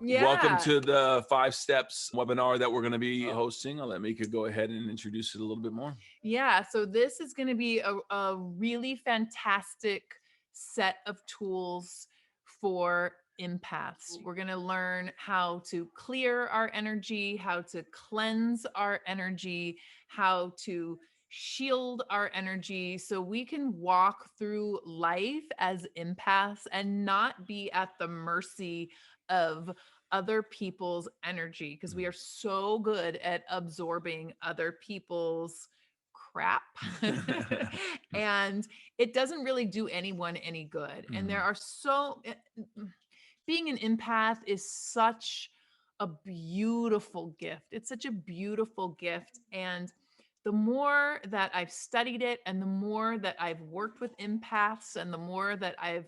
Welcome Yeah. to the 5 Steps webinar that we're going to be hosting. I'll let Mika go ahead and introduce it a little bit more. Yeah. So this is going to be a really fantastic set of tools for empaths. We're going to learn how to clear our energy, how to cleanse our energy, how to shield our energy so we can walk through life as empaths and not be at the mercy of other people's energy, because we are so good at absorbing other people's crap. And it doesn't really do anyone any good. And there are being an empath is such a beautiful gift. It's such a beautiful gift. And the more that I've studied it, and the more that I've worked with empaths, and the more that I've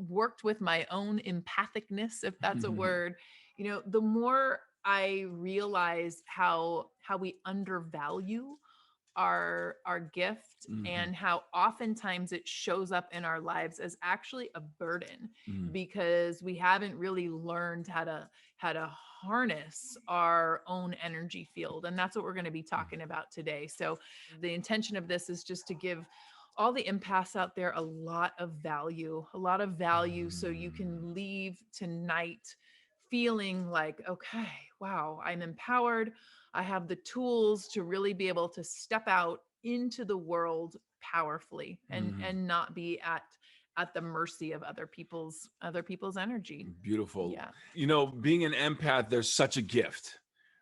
worked with my own empathicness, if that's a word, the more I realize how we undervalue our gift, and how oftentimes it shows up in our lives as actually a burden, because we haven't really learned how to harness our own energy field. And that's what we're going to be talking about today. So the intention of this is just to give all the empaths out there a lot of value, so you can leave tonight feeling like, okay, wow, I'm empowered. I have the tools to really be able to step out into the world powerfully, and not be at the mercy of other people's energy. Beautiful. Yeah. Being an empath, there's such a gift,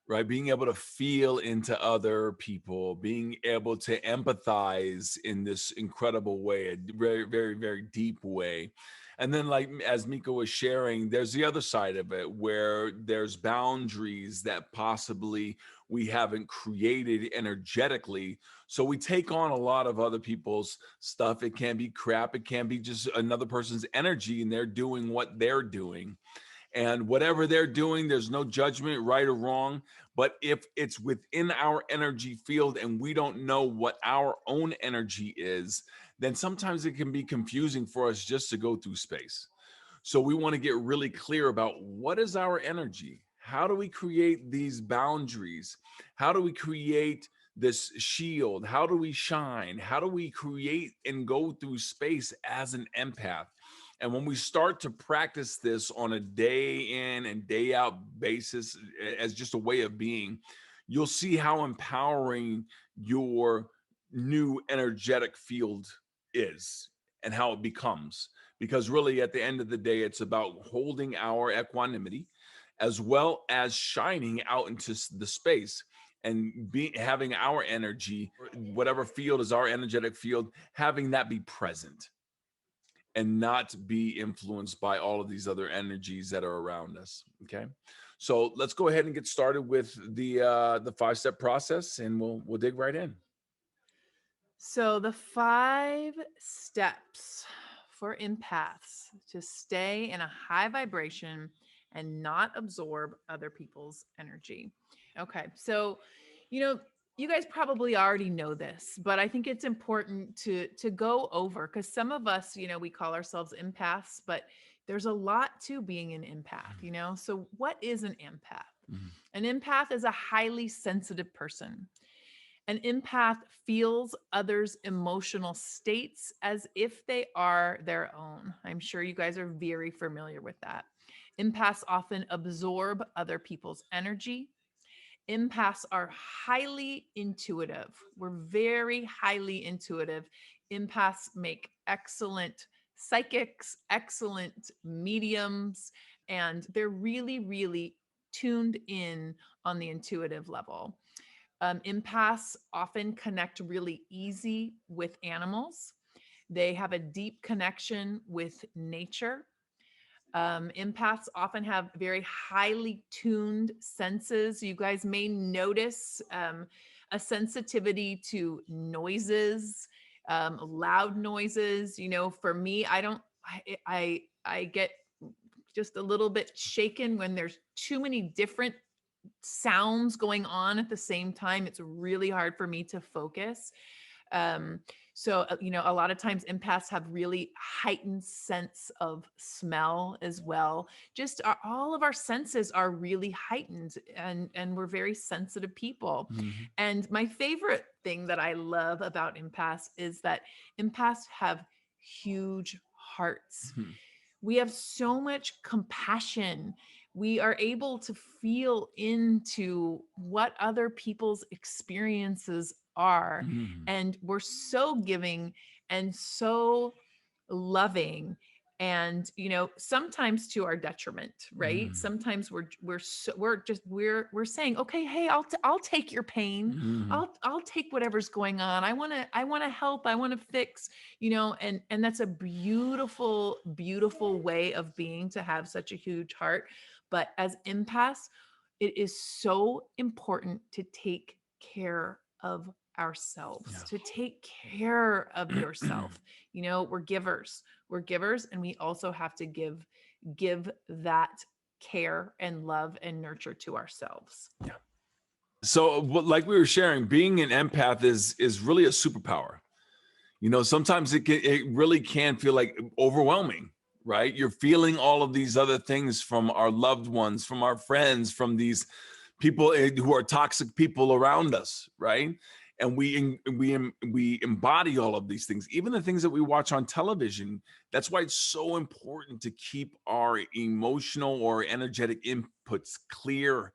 right? Being able to feel into other people, being able to empathize in this incredible way, a very, very, very deep way. And then, like as Mika was sharing, there's the other side of it where there's boundaries that possibly we haven't created energetically. So we take on a lot of other people's stuff. It can be crap, it can be just another person's energy, and they're doing what they're doing. And whatever they're doing, there's no judgment, right or wrong. But if it's within our energy field and we don't know what our own energy is, then sometimes it can be confusing for us just to go through space. So we want to get really clear about what is our energy? How do we create these boundaries? How do we create this shield? How do we shine? How do we create and go through space as an empath? And when we start to practice this on a day in and day out basis as just a way of being, you'll see how empowering your new energetic field is and how it becomes. Because really, at the end of the day, it's about holding our equanimity as well as shining out into the space and having our energy, whatever field is our energetic field, having that be present and not be influenced by all of these other energies that are around us. Okay, so let's go ahead and get started with the 5-step process, and we'll dig right in. So the 5 steps for empaths to stay in a high vibration and not absorb other people's energy. Okay. So, you know, you guys probably already know this, but I think it's important to go over, because some of us, we call ourselves empaths, but there's a lot to being an empath. So what is an empath? Mhm. An empath is a highly sensitive person. An empath feels others' emotional states as if they are their own. I'm sure you guys are very familiar with that. Empaths often absorb other people's energy. Empaths are highly intuitive. We're very highly intuitive. Empaths make excellent psychics, excellent mediums, and they're really, really tuned in on the intuitive level. Empaths often connect really easy with animals. They have a deep connection with nature. Empaths often have very highly tuned senses. You guys may notice a sensitivity to noises, loud noises. For me, I get just a little bit shaken when there's too many different sounds going on at the same time. It's really hard for me to focus. Um, So, a lot of times empaths have really heightened sense of smell as well. Just all of our senses are really heightened, and we're very sensitive people. Mhm. And my favorite thing that I love about empaths is that empaths have huge hearts. Mhm. We have so much compassion. We are able to feel into what other people's experiences are. Mhm. And we're so giving and so loving, and sometimes to our detriment, right? Mhm. Sometimes we're saying, okay, hey, I'll take your pain. Mhm. I'll take whatever's going on. I want to help. I want to fix, and that's a beautiful, beautiful way of being, to have such a huge heart. But as empaths, it is so important to take care of ourselves, to take care of Yeah. yourself. We're givers, and we also have to give that care and love and nurture to ourselves. Yeah. So, like we were sharing, being an empath is really a superpower. Sometimes it really can feel like overwhelming, right? You're feeling all of these other things from our loved ones, from our friends, from these people who are toxic people around us, right? And we embody all of these things, even the things that we watch on television. That's why it's so important to keep our emotional or energetic inputs clear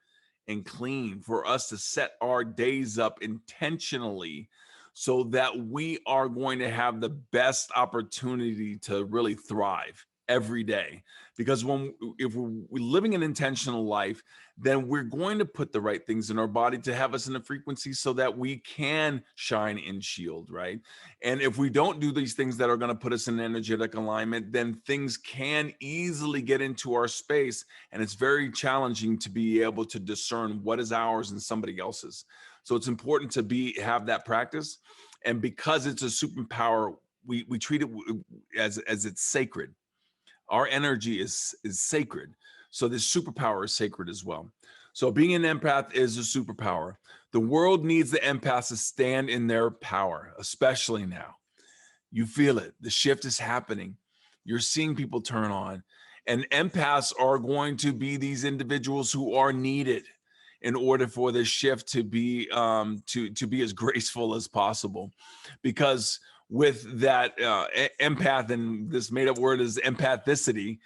and clean, for us to set our days up intentionally so that we are going to have the best opportunity to really thrive every day. Because if we're living an intentional life, then we're going to put the right things in our body to have us in a frequency so that we can shine and shield, right? And if we don't do these things that are going to put us in an energetic alignment, then things can easily get into our space, and it's very challenging to be able to discern what is ours and somebody else's. So it's important to have that practice. And because it's a superpower, we treat it as it's sacred. Our energy is sacred. So this superpower is sacred as well. So being an empath is a superpower. The world needs the empaths to stand in their power, especially now. You feel it. The shift is happening. You're seeing people turn on. And empaths are going to be these individuals who are needed in order for this shift to be to be as graceful as possible. Because with that empath, and this made up word is empathicity,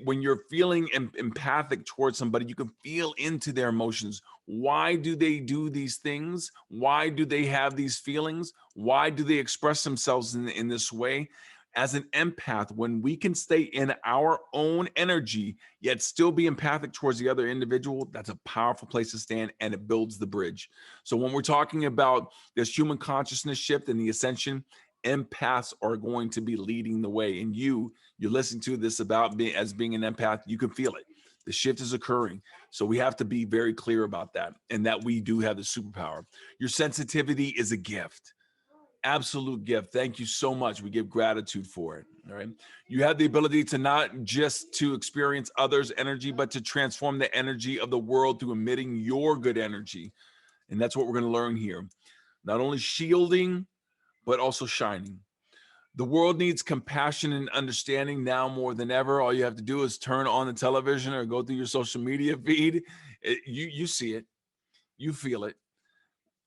when you're feeling empathic towards somebody, you can feel into their emotions. Why do they do these things? Why do they have these feelings? Why do they express themselves in this way? As an empath, when we can stay in our own energy, yet still be empathic towards the other individual, that's a powerful place to stand, and it builds the bridge. So when we're talking about this human consciousness shift and the ascension, empaths are going to be leading the way. And you listen to this about being an empath, you can feel it. The shift is occurring. So we have to be very clear about that, and that we do have the superpower. Your sensitivity is a gift. Absolute gift. Thank you so much. We give gratitude for it. All right. You have the ability to not just to experience others' energy, but to transform the energy of the world through emitting your good energy. And that's what we're going to learn here. Not only shielding, but also shining. The world needs compassion and understanding now more than ever. All you have to do is turn on the television or go through your social media feed. You see it, you feel it,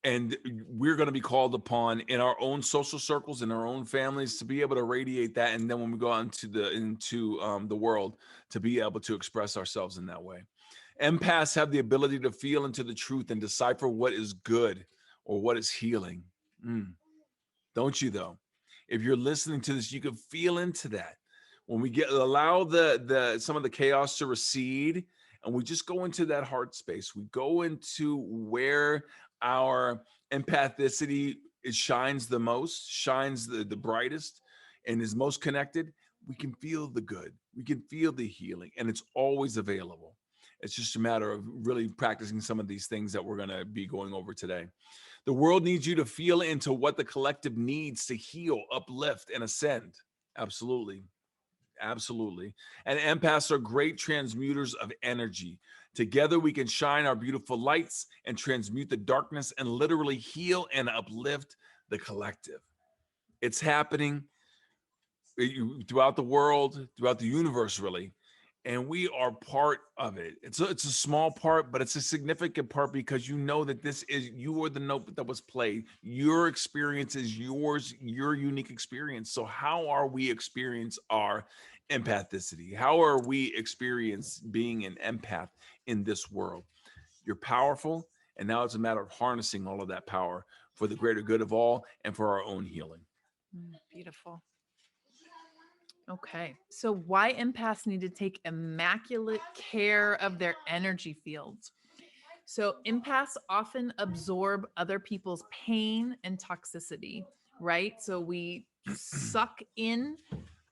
and we're going to be called upon in our own social circles, in our own families, to be able to radiate that. And then when we go out into the world, to be able to express ourselves in that way. Empaths have the ability to feel into the truth and decipher what is good or what is healing. Mm. Don't you though? If you're listening to this, you can feel into that. When we allow the some of the chaos to recede, and we just go into that heart space, we go into where our empathicity it shines the most, shines the brightest, and is most connected. We can feel the good, we can feel the healing, and it's always available. It's just a matter of really practicing some of these things that we're going to be going over today. The world needs you to feel into what the collective needs to heal, uplift, and ascend. Absolutely. Absolutely. And empaths are great transmuters of energy. Together, we can shine our beautiful lights and transmute the darkness and literally heal and uplift the collective. It's happening throughout the world, throughout the universe, really. And we are part of it. It's a small part, but it's a significant part because you know that this is you are the note that was played. Your experience is yours, your unique experience. So how are we experience our empathicity? How are we experience being an empath in this world? You're powerful, and now it's a matter of harnessing all of that power for the greater good of all and for our own healing. Beautiful. Okay. So why empaths need to take immaculate care of their energy fields. So empaths often absorb other people's pain and toxicity, right? So we suck in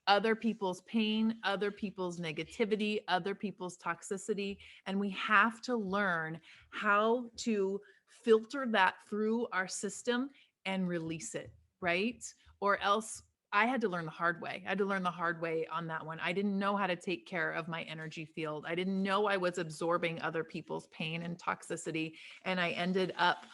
other people's pain, other people's negativity, other people's toxicity, and we have to learn how to filter that through our system and release it, right? Or else I had to learn the hard way. I had to learn the hard way on that one. I didn't know how to take care of my energy field. I didn't know I was absorbing other people's pain and toxicity. And I ended up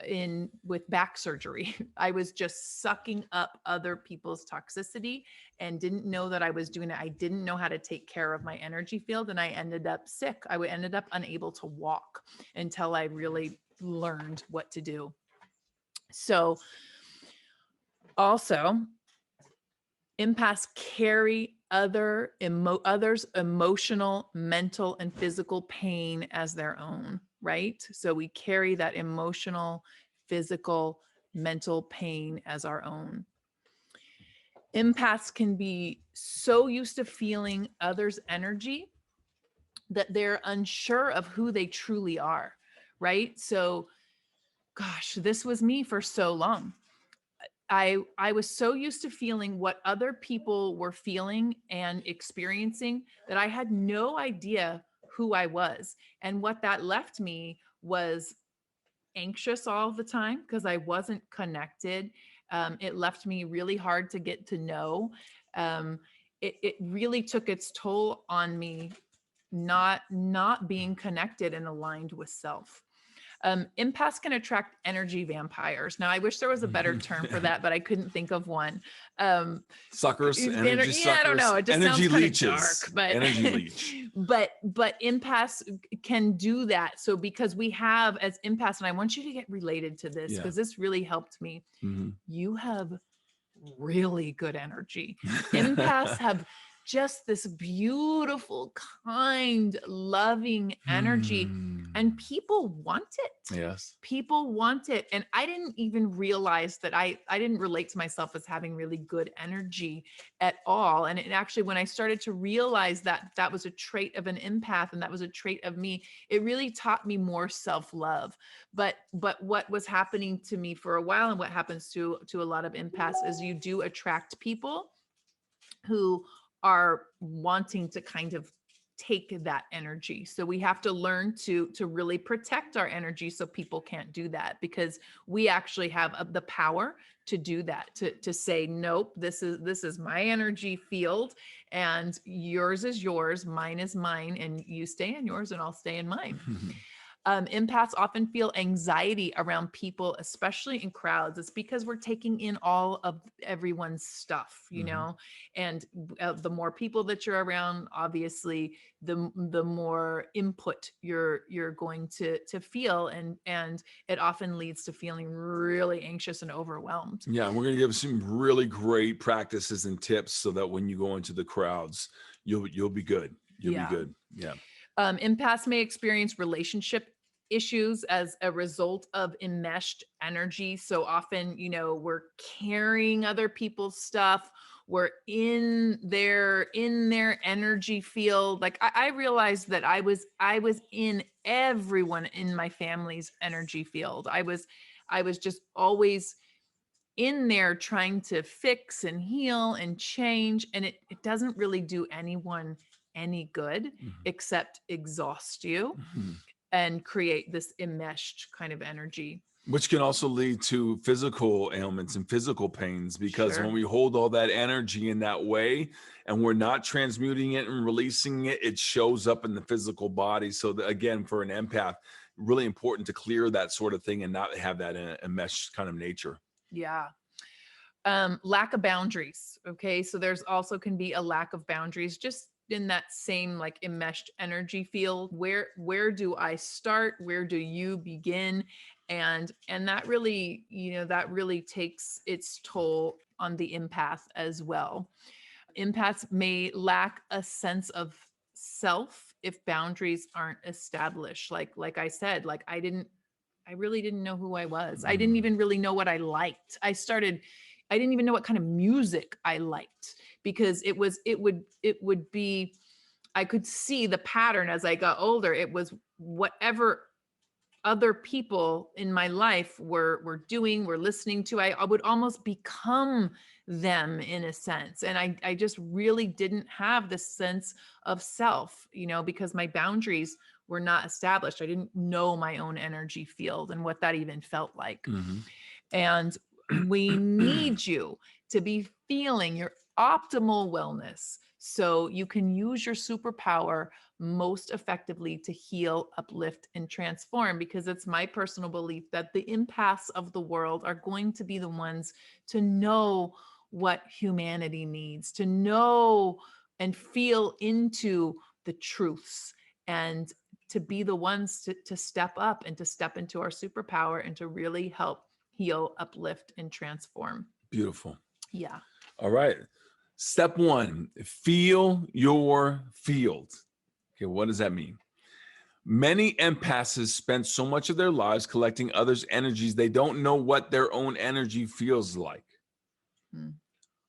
in with back surgery. I was just sucking up other people's toxicity and didn't know that I was doing it. I didn't know how to take care of my energy field, and I ended up sick. Ended up unable to walk until I really learned what to do. So also, empaths carry others' emotional, mental, and physical pain as their own, right? So we carry that emotional, physical, mental pain as our own. Empaths can be so used to feeling others' energy that they're unsure of who they truly are, right? So, gosh, this was me for so long. I was so used to feeling what other people were feeling and experiencing that I had no idea who I was. And what that left me was anxious all the time because I wasn't connected. It left me really hard to get to know. It really took its toll on me not being connected and aligned with self. Empaths can attract energy vampires. Now, I wish there was a better term for that, but I couldn't think of one. Suckers, energy Yeah, I don't suckers, know. It just sounds energy kind of leeches, dark, but energy leech. but empaths can do that. So because we have as empaths, and I want you to get related to this Yeah. because this really helped me. Mhm. You have really good energy. Empaths have just this beautiful, kind, loving energy, and people want it. Yes. People want it. And I didn't even realize that I didn't relate to myself as having really good energy at all. And it actually, when I started to realize that that was a trait of an empath and that was a trait of me, it really taught me more self-love. But what was happening to me for a while, and what happens to a lot of empaths, is you do attract people who are wanting to kind of take that energy. So we have to learn to really protect our energy so people can't do that, because we actually have the power to do that, to say, nope, this is my energy field, and yours is yours, mine is mine, and you stay in yours and I'll stay in mine. Empaths often feel anxiety around people, especially in crowds. It's because we're taking in all of everyone's stuff, you know, and the more people that you're around, obviously, the more input you're going to feel, and it often leads to feeling really anxious and overwhelmed. Yeah, and we're going to give some really great practices and tips so that when you go into the crowds, you'll be good. You'll be good. Yeah. Empaths may experience relationship issues as a result of enmeshed energy. So often, you know, we're carrying other people's stuff. We're in their energy field. Like I realized that I was in everyone in my family's energy field. I was just always in there trying to fix and heal and change. And it doesn't really do anyone any good except exhaust you and create this enmeshed kind of energy. Which can also lead to physical ailments and physical pains, because when we hold all that energy in that way and we're not transmuting it and releasing it, it shows up in the physical body. So that, again, for an empath, really important to clear that sort of thing and not have that in a enmeshed kind of nature. Yeah. Lack of boundaries. Okay. So there's also can be a lack of boundaries just in that same like enmeshed energy field. Where do I start? Where do you begin? And that really, that really takes its toll on the empath as well. Empaths may lack a sense of self if boundaries aren't established. Like I said, like I really didn't know who I was. I didn't Mm. even really know what I liked. I didn't even know what kind of music I liked because it would be, I could see the pattern as I got older. It was whatever other people in my life were doing, were listening to. I would almost become them in a sense. And I just really didn't have this sense of self, because my boundaries were not established. I didn't know my own energy field and what that even felt like. Mhm. And we need you to be feeling your optimal wellness so you can use your superpower most effectively to heal, uplift, and transform. Because it's my personal belief that the empaths of the world are going to be the ones to know what humanity needs, to know and feel into the truths, and to be the ones to step up and to step into our superpower and to really help heal, uplift, and transform. Beautiful. Yeah. All right. Step one, feel your field. Okay, what does that mean? Many empaths spend so much of their lives collecting others' energies, they don't know what their own energy feels like. Mm.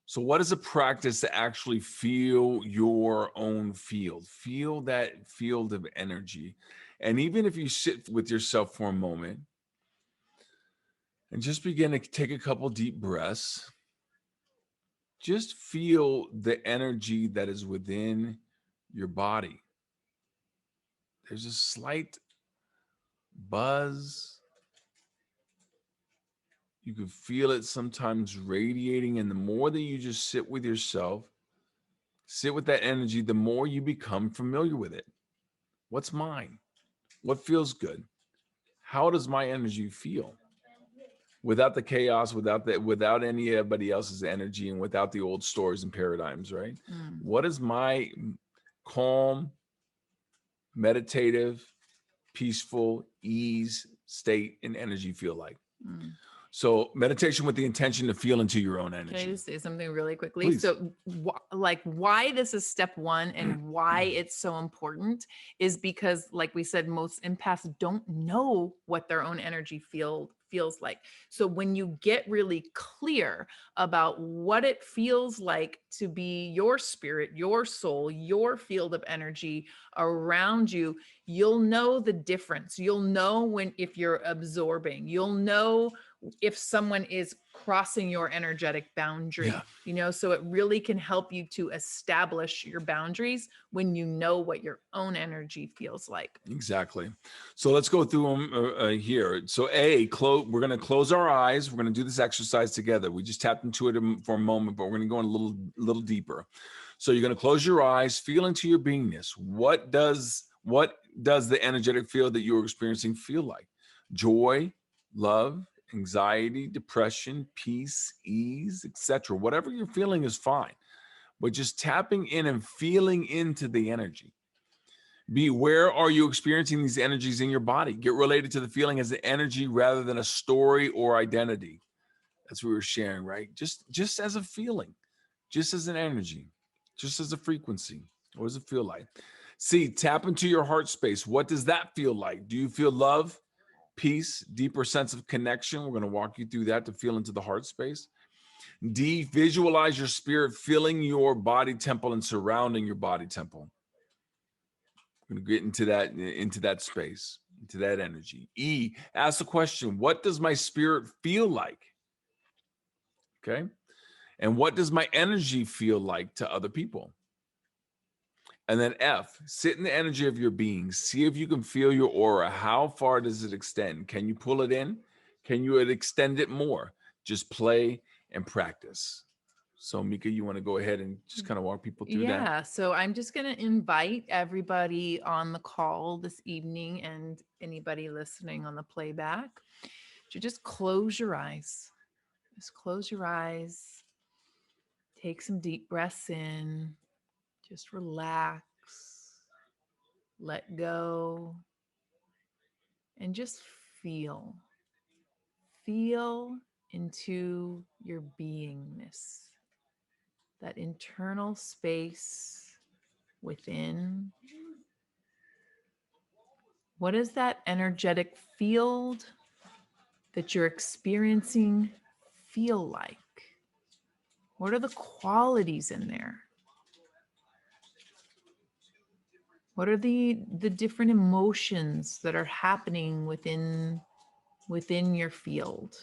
So, what is a practice to actually feel your own field? Feel that field of energy. And even if you sit with yourself for a moment and just begin to take a couple deep breaths, just feel the energy that is within your body. There's a slight buzz. You can feel it sometimes radiating. And the more that you just sit with yourself, sit with that energy, the more you become familiar with it. What's mine? What feels good? How does my energy feel? Without the chaos, without anybody else's energy, and without the old stories and paradigms, right? Mm. What is my calm, meditative, peaceful, ease, state, and energy feel like? Mm. So meditation with the intention to feel into your own Can I energy. just say something really quickly? Please. So, like, why this is step one and why it's so important is because, like we said, most empaths don't know what their own energy feels like. So, when you get really clear about what it feels like to be your spirit, your soul, your field of energy around you, you'll know the difference. You'll know when if you're absorbing. You'll know if someone is crossing your energetic boundary, Yeah, so it really can help you to establish your boundaries when you know what your own energy feels like. exactly. So let's go through them here. So we're going to close our eyes. We're going to do this exercise together. We just tapped into it for a moment, but we're going to go in a little deeper. So you're going to close your eyes, feel into your beingness. What does the energetic field that you're experiencing feel like? Joy, love, anxiety, depression, peace, ease, etc. Whatever you're feeling is fine. But just tapping in and feeling into the energy. B, where are you experiencing these energies in your body? Get related to the feeling as an energy rather than a story or identity. That's what we were sharing, right? Just as a feeling, just as an energy, just as a frequency. What does it feel like? C, tap into your heart space. What does that feel like? Do you feel love, peace, deeper sense of connection? We're going to walk you through that to feel into the heart space. D, visualize your spirit filling your body temple and surrounding your body temple. We're going to get into that space, into that energy. E, ask the question, what does my spirit feel like? Okay. And what does my energy feel like to other people? And then F, sit in the energy of your being. See if you can feel your aura. How far does it extend? Can you pull it in? Can you extend it more? Just play and practice. So, Mika, you want to go ahead and just kind of walk people through that? Yeah, so I'm just going to invite everybody on the call this evening and anybody listening on the playback to just close your eyes Just close your eyes. Take some deep breaths in. Just relax. Let go. And just feel. Feel into your beingness, that internal space within. What is that energetic field that you're experiencing feel like? What are the qualities in there? What are the different emotions that are happening within your field?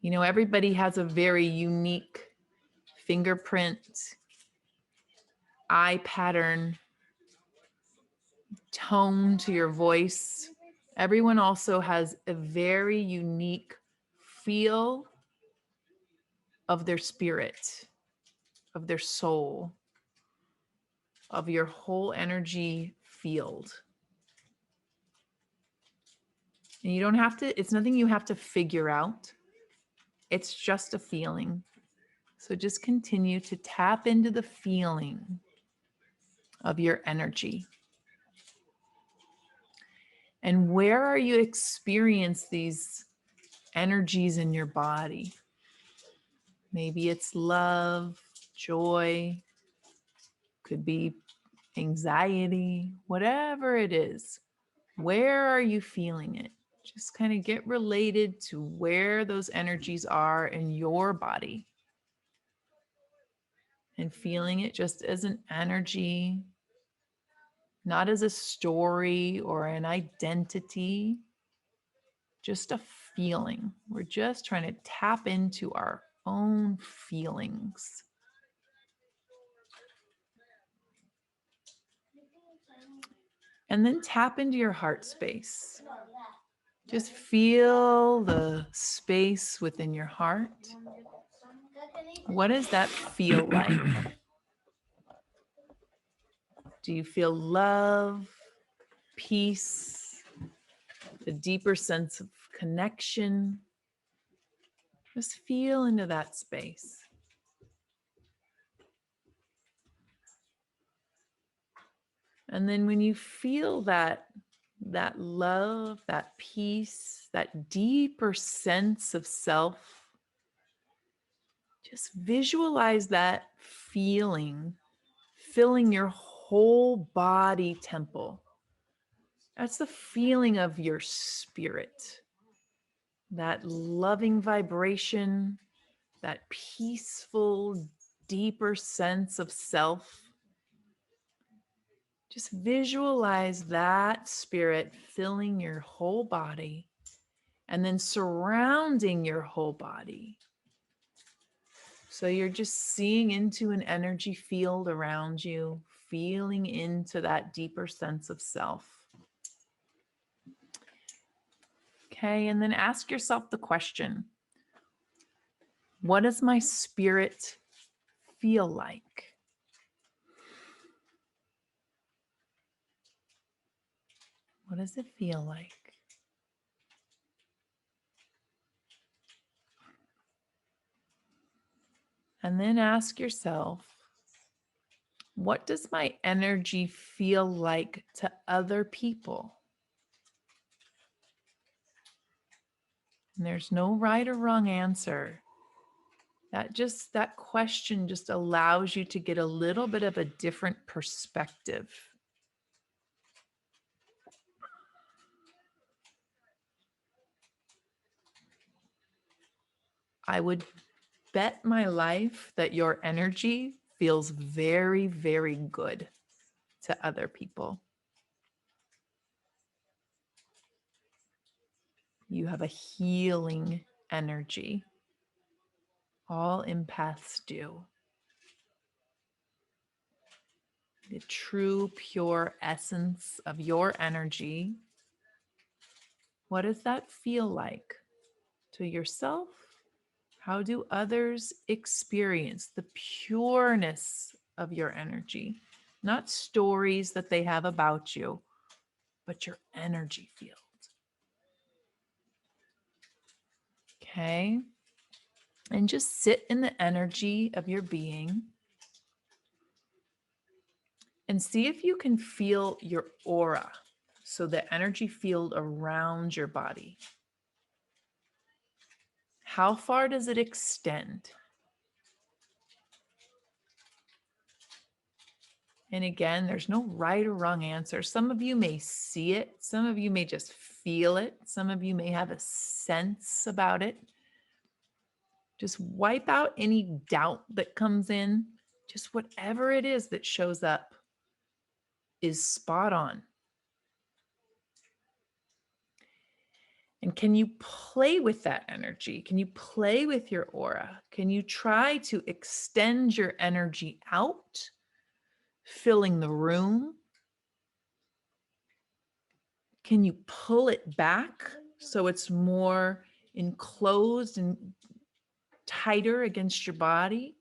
You know, everybody has a very unique fingerprint, eye pattern, tone to your voice. Everyone also has a very unique feel of their spirit, of their soul, of your whole energy field. And you don't have to, it's nothing you have to figure out. It's just a feeling. So just continue to tap into the feeling of your energy. And where are you experiencing these energies in your body? Maybe it's love, joy, could be anxiety, whatever it is. Where are you feeling it? Just kind of get related to where those energies are in your body and feeling it just as an energy, not as a story or an identity, just a feeling. We're just trying to tap into our own feelings. And then tap into your heart space. Just feel the space within your heart. What does that feel like? Do you feel love, peace, a deeper sense of connection? Just feel into that space. And then when you feel that love, that peace, that deeper sense of self, just visualize that feeling filling your whole body temple. That's the feeling of your spirit, that loving vibration, that peaceful, deeper sense of self. Just visualize that spirit filling your whole body and then surrounding your whole body. So you're just seeing into an energy field around you, feeling into that deeper sense of self. Okay, and then ask yourself the question, what does my spirit feel like? What does it feel like? And then ask yourself, what does my energy feel like to other people? And there's no right or wrong answer. That question just allows you to get a little bit of a different perspective. I would bet my life that your energy feels very, very good to other people. You have a healing energy. All empaths do. The true, pure essence of your energy. What does that feel like to yourself? How do others experience the pureness of your energy? Not stories that they have about you, but your energy field. Okay. And just sit in the energy of your being and see if you can feel your aura. So the energy field around your body. How far does it extend? And again, there's no right or wrong answer. Some of you may see it, some of you may just feel it, some of you may have a sense about it. Just wipe out any doubt that comes in. Just whatever it is that shows up is spot on. And can you play with that energy? Can you play with your aura? Can you try to extend your energy out, filling the room? Can you pull it back so it's more enclosed and tighter against your body?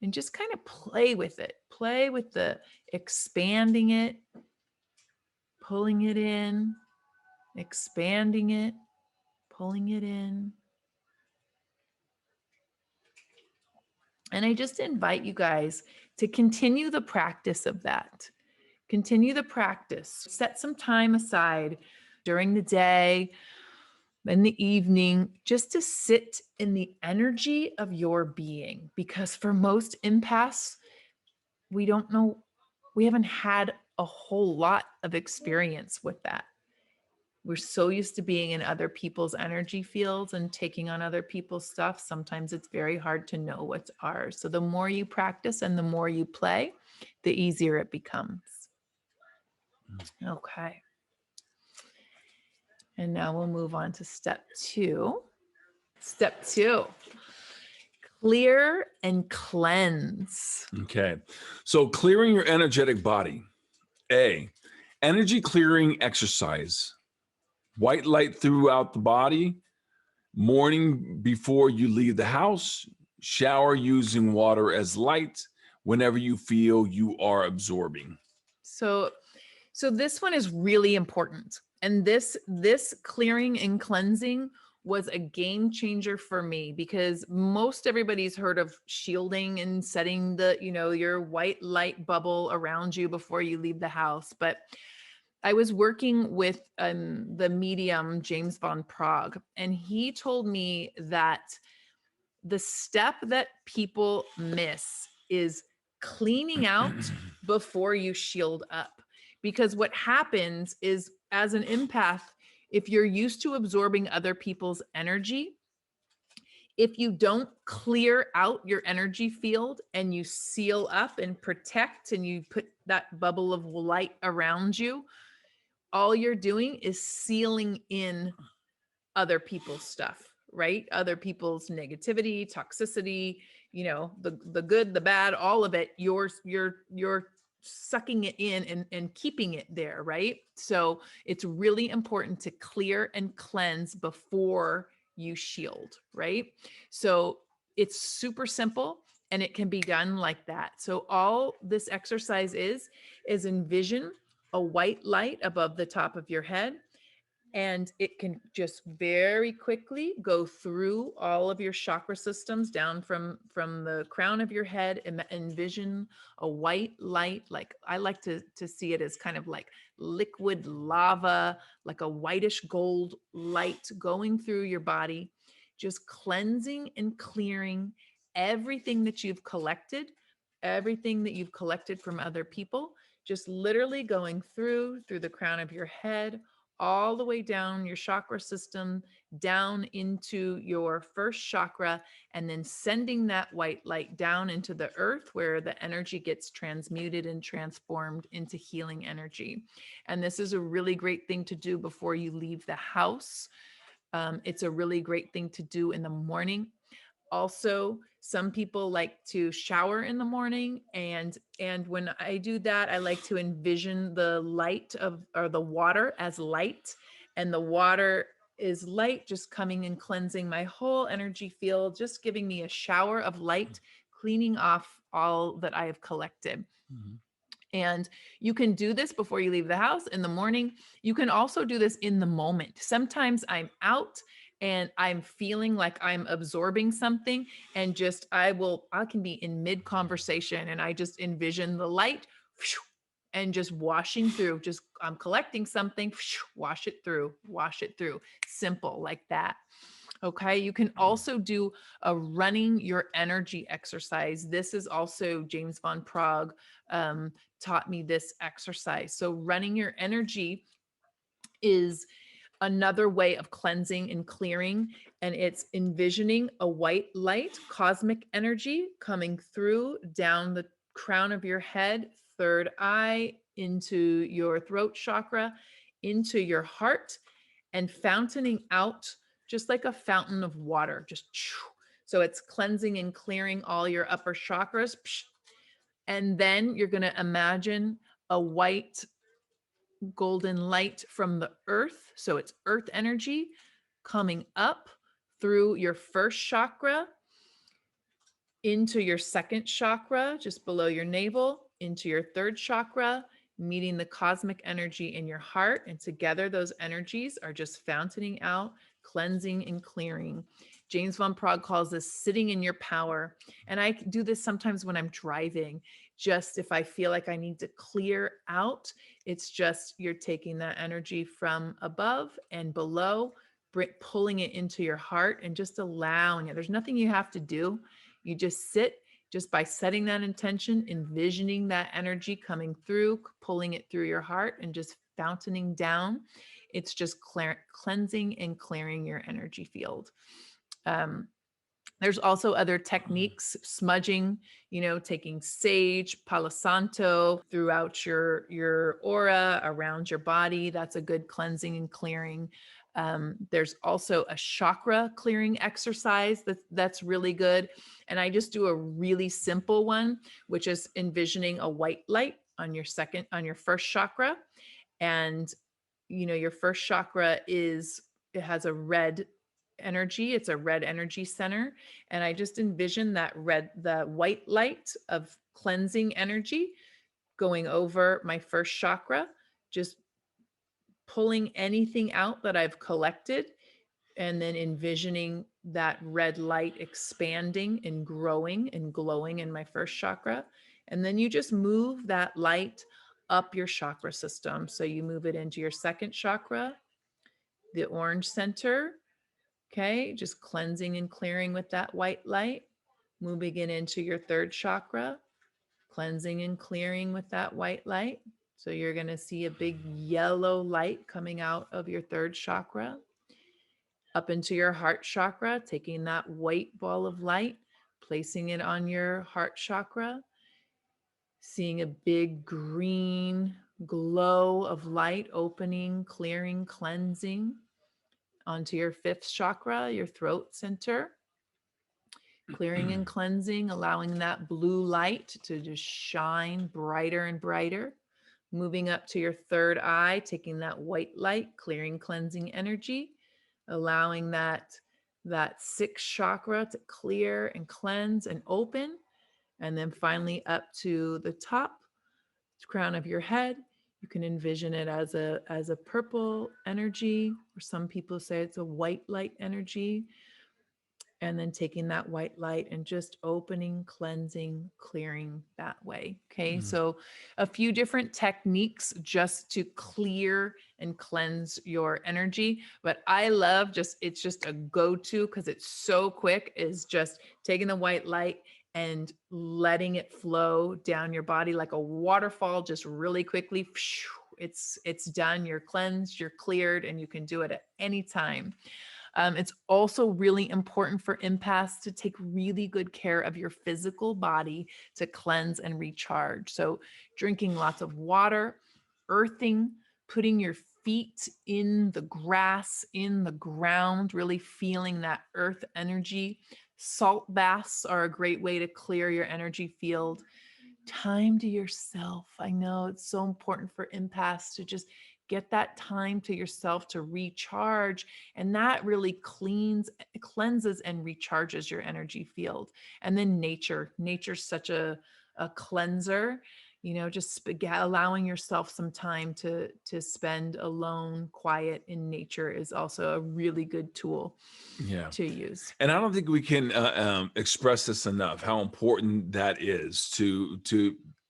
And just kind of play with it. Play with the expanding it, pulling it in, expanding it, pulling it in. And I just invite you guys to continue the practice of that. Continue the practice. Set some time aside during the day, in the evening, just to sit in the energy of your being. Because for most empaths, we don't know, we haven't had a whole lot of experience with that. We're so used to being in other people's energy fields and taking on other people's stuff. Sometimes it's very hard to know what's ours. So the more you practice and the more you play, the easier it becomes. Okay. And now we'll move on to step 2. Step 2, clear and cleanse. Okay. So clearing your energetic body. A, energy clearing exercise. White light throughout the body. Morning before you leave the house. Shower using water as light whenever you feel you are absorbing. So this one is really important. And this clearing and cleansing was a game changer for me, because most everybody's heard of shielding and setting the, your white light bubble around you before you leave the house. But I was working with the medium James Von Prague, and he told me that the step that people miss is cleaning out before you shield up. Because what happens is, as an empath, if you're used to absorbing other people's energy, if you don't clear out your energy field and you seal up and protect and you put that bubble of light around you, all you're doing is sealing in other people's stuff, right? Other people's negativity, toxicity, the good, the bad, all of it. You're sucking it in and keeping it there, right? So it's really important to clear and cleanse before you shield, right? So it's super simple and it can be done like that. So all this exercise is envision a white light above the top of your head, and it can just very quickly go through all of your chakra systems down from the crown of your head, and envision a white light. Like, I like to see it as kind of like liquid lava, like a whitish gold light going through your body, just cleansing and clearing everything that you've collected, from other people, just literally going through the crown of your head, all the way down your chakra system, down into your first chakra, and then sending that white light down into the earth, where the energy gets transmuted and transformed into healing energy. And this is a really great thing to do before you leave the house. It's a really great thing to do in the morning. Also, some people like to shower in the morning, and when I do that, I like to envision the light or the water as light, and the water is light, just coming and cleansing my whole energy field, just giving me a shower of light, cleaning off all that I have collected. Mhm. And you can do this before you leave the house in the morning. You can also do this in the moment. Sometimes I'm out and I'm feeling like I'm absorbing something, and just I can be in mid conversation and I just envision the light and just washing through, just I'm collecting something, wash it through, wash it through. Simple like that. Okay. You can also do a running your energy exercise. This is also James Von Prague taught me this exercise. So running your energy is another way of cleansing and clearing. And it's envisioning a white light, cosmic energy coming through down the crown of your head, third eye, into your throat chakra, into your heart, and fountaining out just like a fountain of water. Just so it's cleansing and clearing all your upper chakras. And then you're going to imagine a white golden light from the earth. So it's earth energy coming up through your first chakra into your second chakra, just below your navel, into your third chakra, meeting the cosmic energy in your heart. And together, those energies are just fountaining out, cleansing and clearing. James Von Prague calls this sitting in your power. And I do this sometimes when I'm driving, just if I feel like I need to clear out, it's just you're taking that energy from above and below, pulling it into your heart and just allowing it. There's nothing you have to do. You just sit, just by setting that intention, envisioning that energy coming through, pulling it through your heart and just fountaining down. It's just cleansing and clearing your energy field. Um, there's also other techniques, smudging, taking sage, palo santo throughout your aura, around your body. That's a good cleansing and clearing. There's also a chakra clearing exercise that's really good. And I just do a really simple one, which is envisioning a white light on your first chakra. And, your first chakra it has a red energy. It's a red energy center. And I just envision the white light of cleansing energy going over my first chakra, just pulling anything out that I've collected, and then envisioning that red light expanding and growing and glowing in my first chakra. And then you just move that light up your chakra system. So you move it into your second chakra, the orange center. Okay, just cleansing and clearing with that white light, moving it into your third chakra, cleansing and clearing with that white light. So you're going to see a big yellow light coming out of your third chakra, up into your heart chakra, taking that white ball of light, placing it on your heart chakra, seeing a big green glow of light opening, clearing, cleansing onto your fifth chakra, your throat center, clearing and cleansing, allowing that blue light to just shine brighter and brighter. Moving up to your third eye, taking that white light, clearing, cleansing energy, allowing that sixth chakra to clear and cleanse and open. And then finally up to the top crown of your head. You can envision it as a purple energy, or some people say it's a white light energy. And then taking that white light and just opening, cleansing, clearing that way. Okay. So a few different techniques just to clear and cleanse your energy. But I love it's just a go-to because it's so quick, is just taking the white light and letting it flow down your body like a waterfall, just really quickly. It's done. You're cleansed, you're cleared, and you can do it at any time. It's also really important for empaths to take really good care of your physical body to cleanse and recharge. So drinking lots of water, earthing, putting your feet in the grass, in the ground, really feeling that earth energy. Salt baths are a great way to clear your energy field. Time to yourself. I know it's so important for empaths to just get that time to yourself to recharge. And that really cleanses and recharges your energy field. And then nature's such a cleanser. just allowing yourself some time to spend alone, quiet in nature is also a really good tool Yeah. to use. And I don't think we can express this enough how important that is to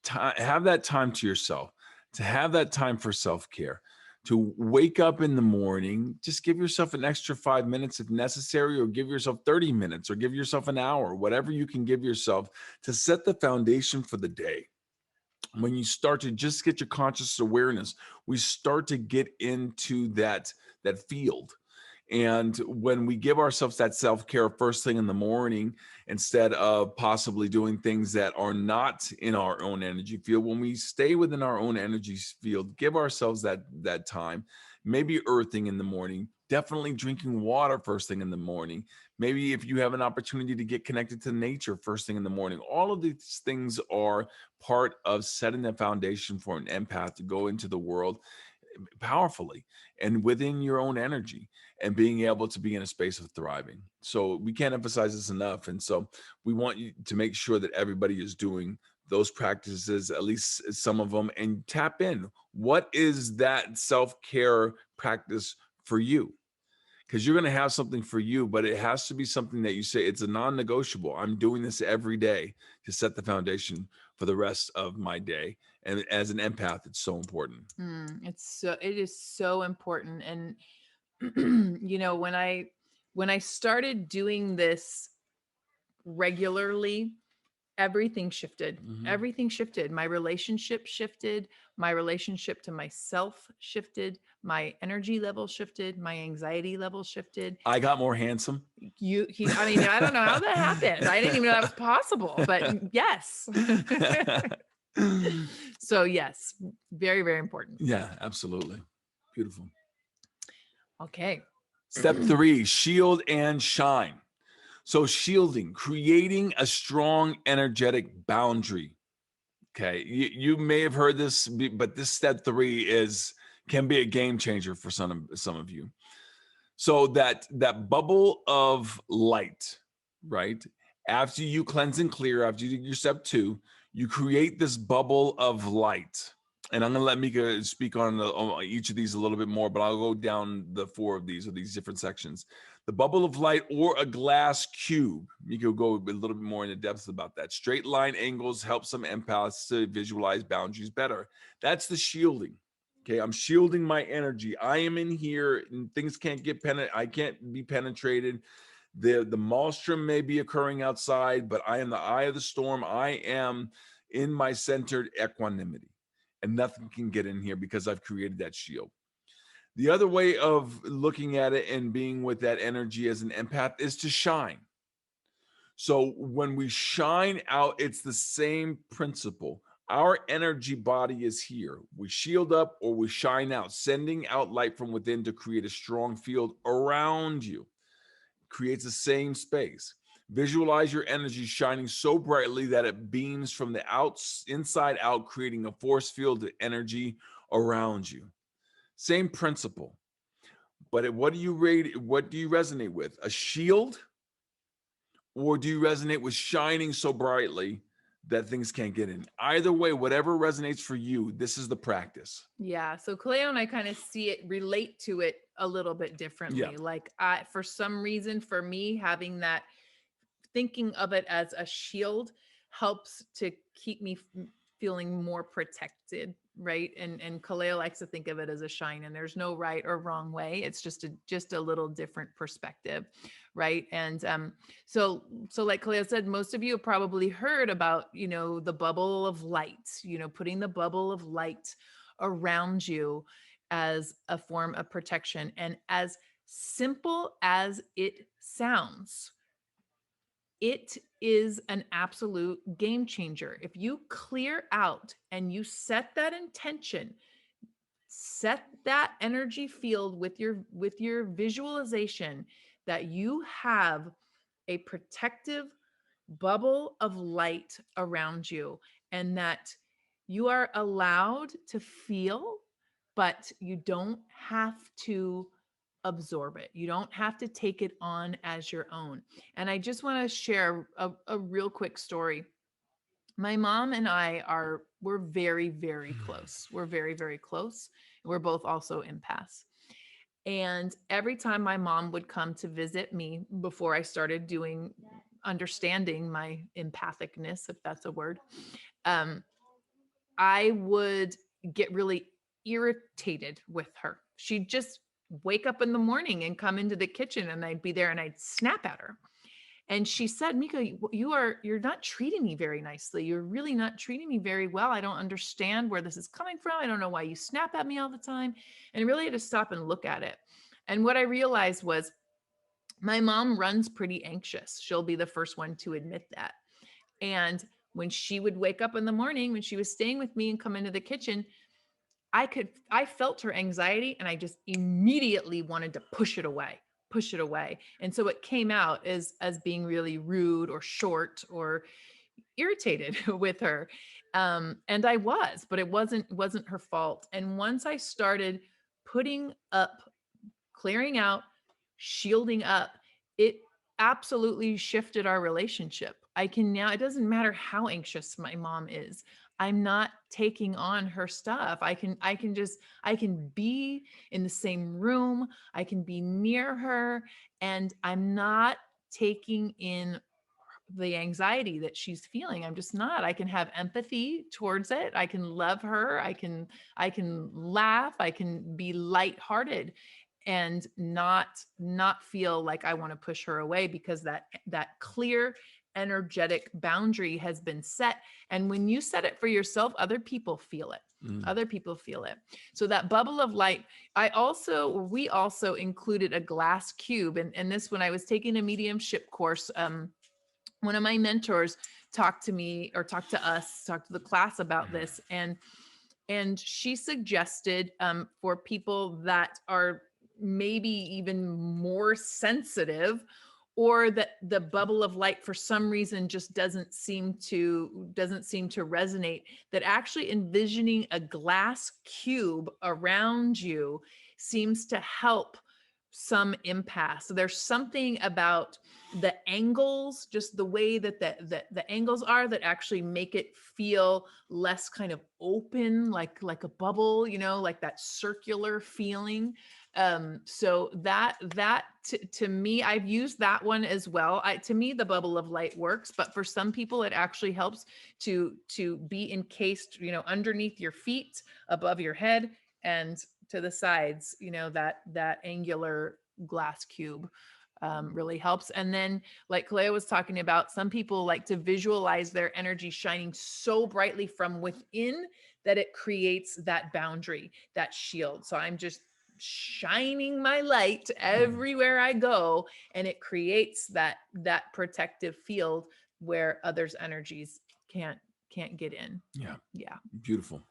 have that time to yourself, to have that time for self care, to wake up in the morning. Just give yourself an extra 5 minutes if necessary, or give yourself 30 minutes, or give yourself an hour, whatever you can give yourself to set the foundation for the day. When you start to just get your conscious awareness, we start to get into that field. And when we give ourselves that self-care first thing in the morning, instead of possibly doing things that are not in our own energy field, when we stay within our own energy field, give ourselves that time, maybe earthing in the morning, definitely drinking water first thing in the morning. Maybe if you have an opportunity to get connected to nature first thing in the morning, all of these things are part of setting the foundation for an empath to go into the world powerfully and within your own energy, and being able to be in a space of thriving. So we can't emphasize this enough. And so we want you to make sure that everybody is doing those practices, at least some of them, and tap in. What is that self-care practice for you? Because you're going to have something for you, but it has to be something that you say it's a non-negotiable. I'm doing this every day to set the foundation for the rest of my day. And as an empath, it's so important. It is so important. And when I started doing this regularly, everything shifted. Mhm. Everything shifted. My relationship shifted. My relationship to myself shifted. My energy level shifted. My anxiety level shifted. I got more handsome. I mean, I don't know how that happened. I didn't even know that was possible, but yes. So yes, very, very important. Yeah, absolutely. Beautiful. Okay. Step three, shield and shine. So, shielding, creating a strong energetic boundary. Okay. You may have heard this, but this step three can be a game changer for some of you. So that bubble of light, right? After you cleanse and clear, after you do your step two, you create this bubble of light. And I'm gonna let Mika speak on each of these a little bit more, but I'll go down the four of these, or these different sections. The bubble of light, or a glass cube. Mika will go a little bit more into depth about that. Straight line angles help some empaths to visualize boundaries better. That's the shielding. Okay, I'm shielding my energy. I am in here, and things can't get I can't be penetrated. The maelstrom may be occurring outside, but I am the eye of the storm. I am in my centered equanimity, and nothing can get in here because I've created that shield. The other way of looking at it and being with that energy as an empath is to shine. So when we shine out, it's the same principle. Our energy body is here. We shield up or we shine out, sending out light from within to create a strong field around you. Creates the same space. Visualize your energy shining so brightly that it beams from the inside out, creating a force field of energy around you. Same principle. But what do you rate? What do you resonate with? A shield, or do you resonate with shining so brightly that things can't get in? Either way, whatever resonates for you, this is the practice. Yeah. So Cleo and I kind of relate to it a little bit Yeah. differently. Like for some reason, for me, having that, thinking of it as a shield helps to keep me feeling more protected, right? And Kaleo likes to think of it as a shine, and there's no right or wrong way. It's just a little different perspective, right? And so like Kaleo said, most of you have probably heard about, the bubble of light, putting the bubble of light around you as a form of protection. And as simple as it sounds, it is an absolute game changer. If you clear out and you set that intention, set that energy field with your visualization that you have a protective bubble of light around you, and that you are allowed to feel, but you don't have to absorb it. You don't have to take it on as your own. And I just want to share a real quick story. My mom and I are we're very, very close. We're very, very close. We're both also empaths. And every time my mom would come to visit me before I started doing understanding my empathicness, if that's a word, um, I would get really irritated with her. She'd just wake up in the morning and come into the kitchen, and I'd be there and I'd snap at her. And she said, Mika, you're not treating me very nicely. You're really not treating me very well. I don't understand where this is coming from. I don't know why you snap at me all the time. And I really had to stop and look at it. And what I realized was my mom runs pretty anxious. She'll be the first one to admit that. And when she would wake up in the morning, when she was staying with me and come into the kitchen, I felt her anxiety and I just immediately wanted to push it away. And so it came out as being really rude or short or irritated with her. And I was, but it wasn't her fault. And once I started putting up, clearing out, shielding up, it absolutely shifted our relationship. I can now, it doesn't matter how anxious my mom is. I'm not taking on her stuff. I can be in the same room. I can be near her, and I'm not taking in the anxiety that she's feeling. I'm just not. I can have empathy towards it. I can love her. I can laugh. I can be lighthearted and not feel like I want to push her away, because that clear energetic boundary has been set. And when you set it for yourself, other people feel it. Other people feel it. So that bubble of light, we also included a glass cube. And this, when I was taking a mediumship course, one of my mentors talked to me, or talked to the class about this. And she suggested, for people that are maybe even more sensitive, or that the bubble of light for some reason just doesn't seem to resonate, that actually envisioning a glass cube around you seems to help some empaths. So there's something about the angles, just the way that the angles are, that actually make it feel less kind of open, like a bubble, like that circular feeling. So that to me, I've used that one as well. To me, the bubble of light works, but for some people, it actually helps to be encased, underneath your feet, above your head, and to the sides. That angular glass cube really helps. And then, like Kalea was talking about, some people like to visualize their energy shining so brightly from within that it creates that boundary, that shield. So I'm just shining my light everywhere I go, and it creates that protective field where others' energies can't get in. Yeah. Yeah. Beautiful.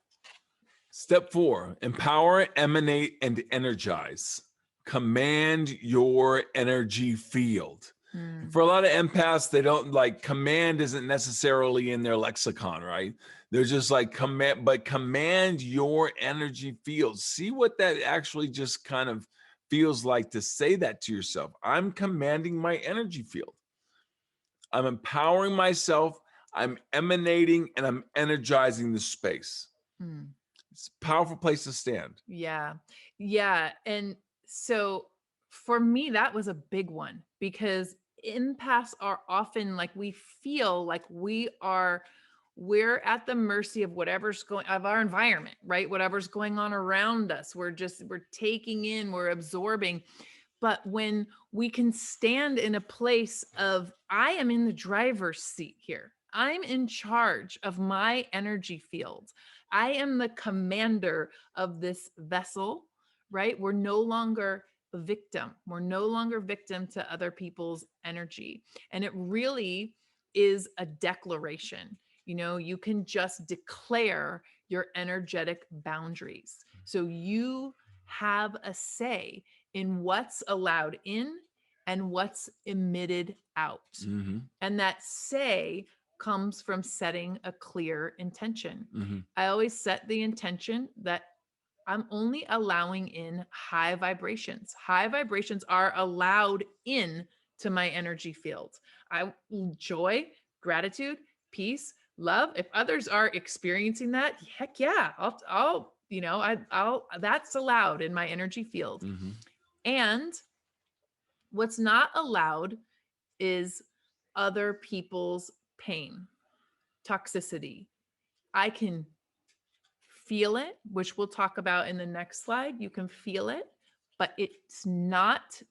Step 4, empower, emanate, and energize. Command your energy field. Mm. For a lot of empaths, they don't like, command isn't necessarily in their lexicon, right? They're just like command, but command your energy field. See what that actually just kind of feels like to say that to yourself. I'm commanding my energy field. I'm empowering myself. I'm emanating and I'm energizing the space. Mm. It's a powerful place to stand. Yeah. Yeah. And so for me, that was a big one, because empaths are often like, we feel like we're at the mercy of whatever's going of our environment, right? Whatever's going on around us. We're taking in, we're absorbing. But when we can stand in a place of, I am in the driver's seat here, I'm in charge of my energy field, I am the commander of this vessel, right? We're no longer a victim. We're no longer victim to other people's energy. And it really is a declaration. You can just declare your energetic boundaries. So you have a say in what's allowed in and what's emitted out. Mm-hmm. And that say comes from setting a clear intention. Mm-hmm. I always set the intention that I'm only allowing in high vibrations. High vibrations are allowed in to my energy field. Joy, gratitude, peace, love. If others are experiencing that, heck yeah, I'll that's allowed in my energy field. Mm-hmm. And what's not allowed is other people's pain, toxicity. I can feel it, which we'll talk about in the next slide. You can feel it, but it's not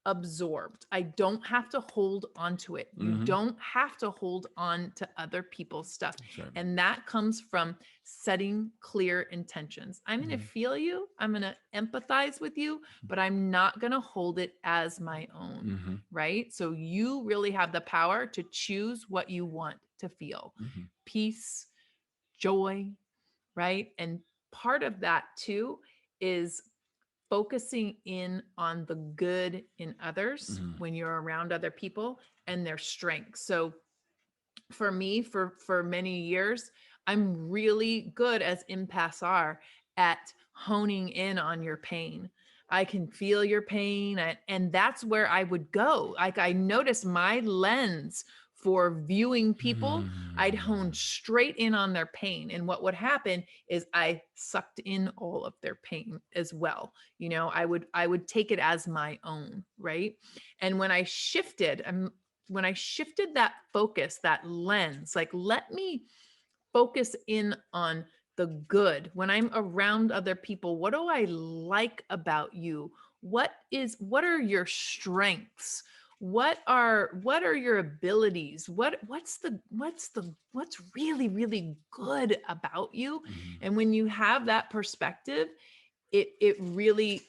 absorbed. I don't have to hold on to it. You Mm-hmm. don't have to hold on to other people's stuff. That's right. And that comes from setting clear intentions. I'm going to Mm-hmm. feel you. I'm going to empathize with you, but I'm not going to hold it as my own. Mm-hmm. Right. So you really have the power to choose what you want to feel: Mm-hmm. peace, joy. Right. And part of that too is focusing in on the good in others Mm-hmm. when you're around other people and their strengths. So for me, for many years, I'm really good, as empaths are, at honing in on your pain. I can feel your pain, and that's where I would go. Like, I noticed my lens for viewing people, I'd hone straight in on their pain, and what would happen is I sucked in all of their pain as well. I would take it as my own, right? And when I shifted that focus, that lens, like, let me focus in on the good. When I'm around other people, what do I like about you? What are your strengths? What are your abilities? What's really, really good about you? Mm-hmm. And when you have that perspective, it really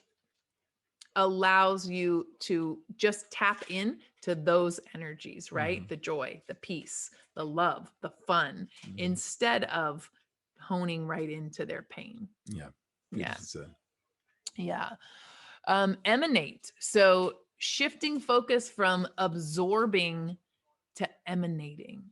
allows you to just tap in to those energies, Mm-hmm. right? The joy, the peace, the love, the fun, Mm-hmm. instead of honing right into their pain. Yeah. Yeah. Beautiful said. Yeah. Emanate. So shifting focus from absorbing to emanating,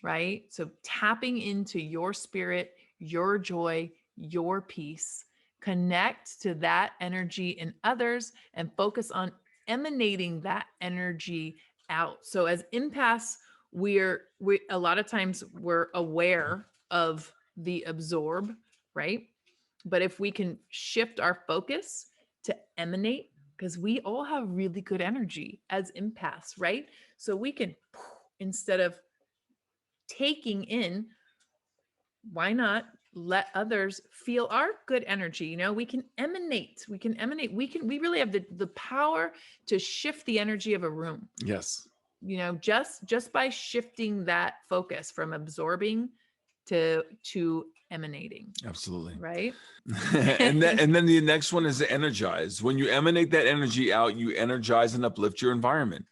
right? So tapping into your spirit, your joy, your peace, connect to that energy in others and focus on emanating that energy out. So as empaths, we a lot of times we're aware of the absorb, right? But if we can shift our focus to emanate, because we all have really good energy as empaths, right? So we can, instead of taking in, why not let others feel our good energy? We really have the power to shift the energy of a room, Yes. just by shifting that focus from absorbing to emanating, Absolutely. right? And then the next one is to energize. When you emanate that energy out, you energize and uplift your environment.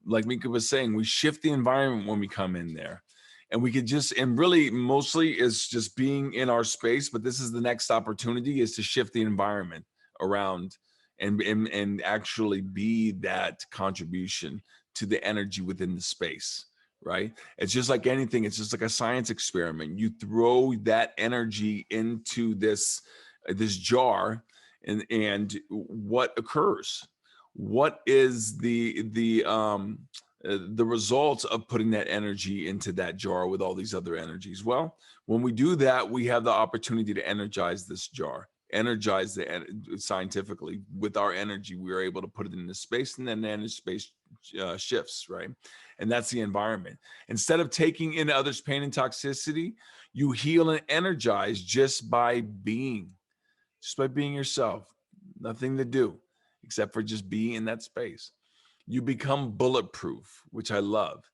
Like Mika was saying, we shift the environment when we come in there. And we could just, and really mostly is just being in our space, but this is the next opportunity, is to shift the environment around and actually be that contribution to the energy within the space, right? It's just like anything, it's just like a science experiment. You throw that energy into this jar, and what occurs? What is the results of putting that energy into that jar with all these other energies? Well, when we do that, we have the opportunity to energize this jar, energize scientifically with our energy. We are able to put it in the space, and then the energy space shifts, right? And that's the environment. Instead of taking in others' pain and toxicity, you heal and energize just by being yourself. Nothing to do except for just being in that space. You become bulletproof, which I love.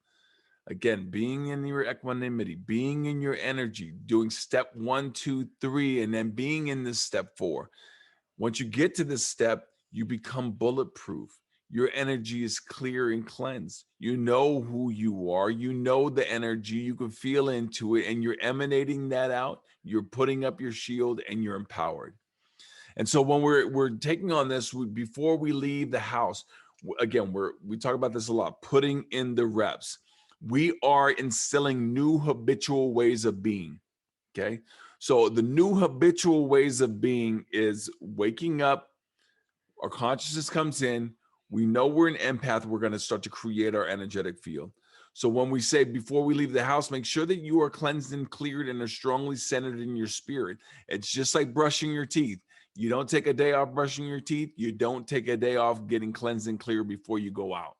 Again, being in your equanimity, being in your energy, doing step 1, 2, 3, and then being in this step 4. Once you get to this step, you become bulletproof. Your energy is clear and cleansed. You know who you are. You know the energy. You can feel into it, and you're emanating that out. You're putting up your shield, and you're empowered. And so when we're taking on this, before we leave the house, again, we talk about this a lot, putting in the reps. We are instilling new habitual ways of being. Okay. So the new habitual ways of being is waking up, our consciousness comes in. We know we're an empath. We're going to start to create our energetic field. So when we say before we leave the house, make sure that you are cleansed and cleared and are strongly centered in your spirit. It's just like brushing your teeth. You don't take a day off brushing your teeth. You don't take a day off getting cleansed and clear before you go out.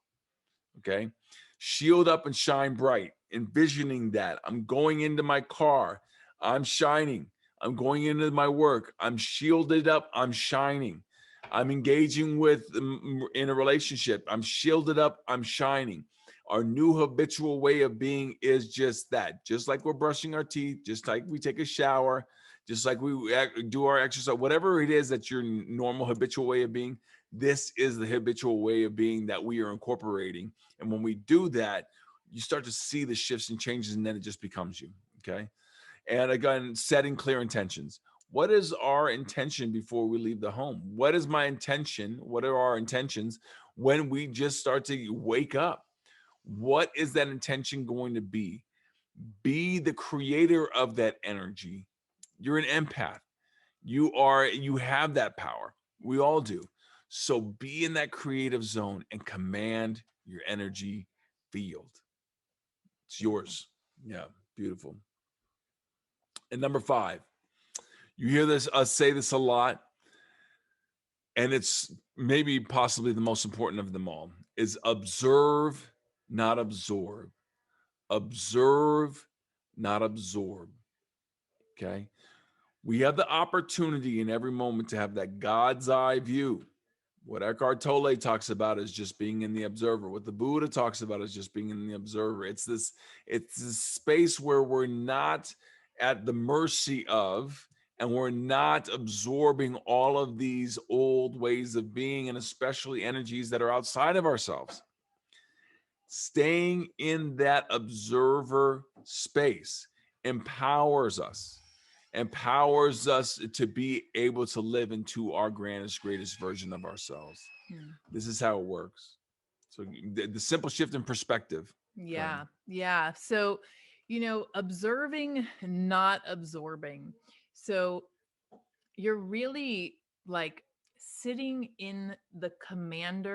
Okay. Shield up and shine bright, envisioning that I'm going into my car, I'm shining. I'm going into my work, I'm shielded up, I'm shining. I'm engaging with in a relationship, I'm shielded up, I'm shining. Our new habitual way of being is just that. Just like we're brushing our teeth, just like we take a shower, just like we do our exercise, whatever it is that's your normal habitual way of being, this is the habitual way of being that we are incorporating. And when we do that, you start to see the shifts and changes, and then it just becomes you. Okay. And again, setting clear intentions. What is our intention before we leave the home? What is my intention? What are our intentions when we just start to wake up? What is that intention going to be? Be the creator of that energy. You're an empath. You have that power. We all do. So be in that creative zone and command your energy field. It's yours. Yeah, beautiful. And number 5, you hear this us say this a lot, and it's maybe possibly the most important of them all, is observe, not absorb. Observe, not absorb. Okay? We have the opportunity in every moment to have that God's eye view. What Eckhart Tolle talks about is just being in the observer. What the Buddha talks about is just being in the observer. It's this space where we're not at the mercy of, and we're not absorbing all of these old ways of being, and especially energies that are outside of ourselves. Staying in that observer space empowers us to be able to live into our grandest, greatest version of ourselves. Hmm. This is how it works. So the simple shift in perspective. Okay. Yeah. Yeah. So, observing, not absorbing. So you're really like sitting in the command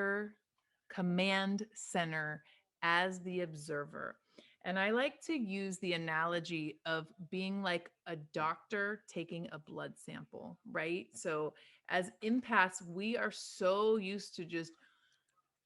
center as the observer. And I like to use the analogy of being like a doctor taking a blood sample, right? So as empaths, we are so used to just,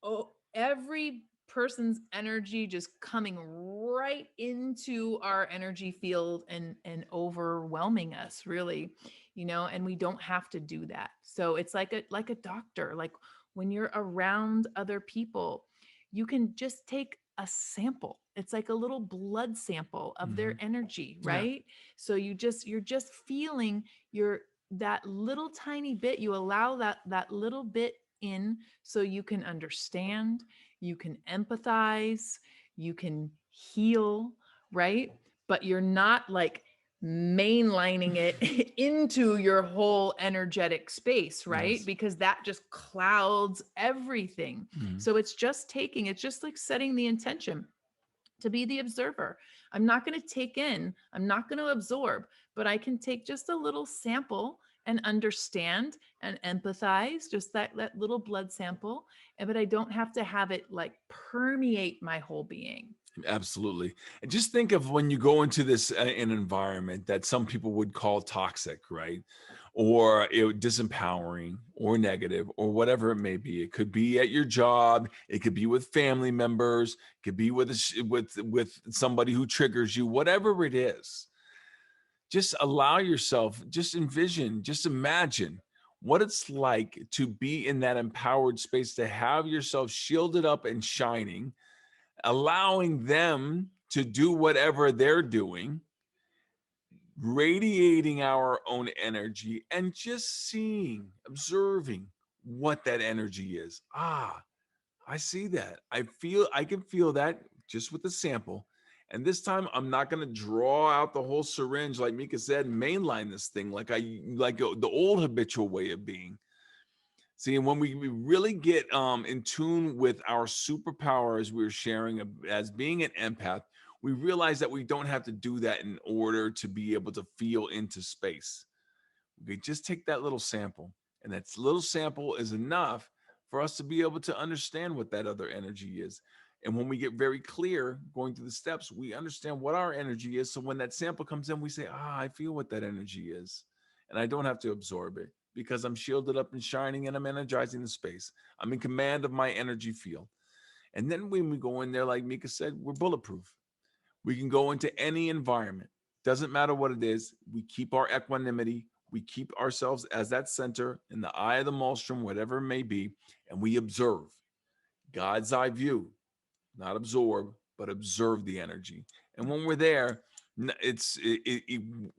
oh, every person's energy just coming right into our energy field and overwhelming us, really, and we don't have to do that. So it's like a doctor. Like when you're around other people, you can just take a sample. It's like a little blood sample of their Mhm. energy, Yeah. right? So you're just feeling your that little tiny bit. You allow that little bit in, so you can understand, you can empathize, you can heal, right? But you're not like mainlining it into your whole energetic space, right? Yes. Because that just clouds everything. Mhm. So it's just like setting the intention to be the observer. I'm not going to take in, I'm not going to absorb, but I can take just a little sample and understand and empathize, just that little blood sample. But I don't have to have it like permeate my whole being. Absolutely. And just think of when you go into this an environment that some people would call toxic, right? Or disempowering or negative or whatever it may be. It could be at your job, it could be with family members, it could be with with somebody who triggers you, whatever it is. Just allow yourself, just envision, just imagine what it's like to be in that empowered space, to have yourself shielded up and shining, allowing them to do whatever they're doing, radiating our own energy, and just seeing, observing what that energy is. Ah, I see that. I can feel that just with the sample. And this time I'm not going to draw out the whole syringe like Mika said, mainline this thing like the old habitual way of being. See, and when we really get in tune with our superpower, as we were sharing, as being an empath, we realize that we don't have to do that in order to be able to feel into space. We just take that little sample, and that little sample is enough for us to be able to understand what that other energy is. And when we get very clear going through the steps, we understand what our energy is. So when that sample comes in, we say, I feel what that energy is. And I don't have to absorb it because I'm shielded up and shining and I'm energizing the space. I'm in command of my energy field. And then when we go in there, like Mika said, we're bulletproof. We can go into any environment. Doesn't matter what it is. We keep our equanimity. We keep ourselves as that center in the eye of the maelstrom, whatever it may be, and we observe God's eye view, not absorb, but observe the energy. And when we're there,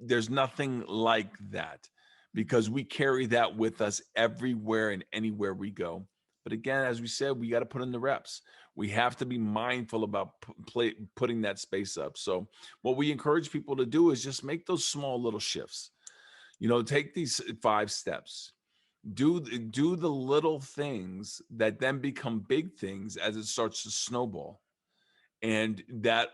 there's nothing like that because we carry that with us everywhere and anywhere we go. But again, as we said, we got to put in the reps. We have to be mindful about putting that space up. So what we encourage people to do is just make those small little shifts. Take these 5 steps. Do the little things that then become big things as it starts to snowball. And that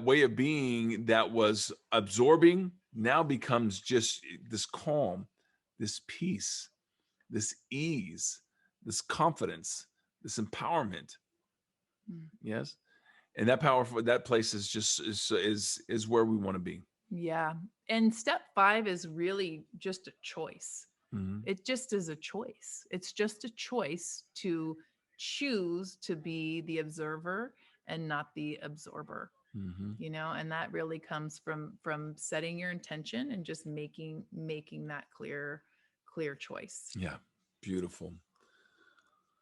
way of being that was absorbing now becomes just this calm, this peace, this ease, this confidence, this empowerment. Yes. And that powerful, that place is just is where we want to be. Yeah. And step 5 is really just a choice. Mm-hmm. It just is a choice. It's just a choice to choose to be the observer and not the absorber. Mm-hmm. And that really comes from setting your intention and just making that clear choice. Yeah. Beautiful.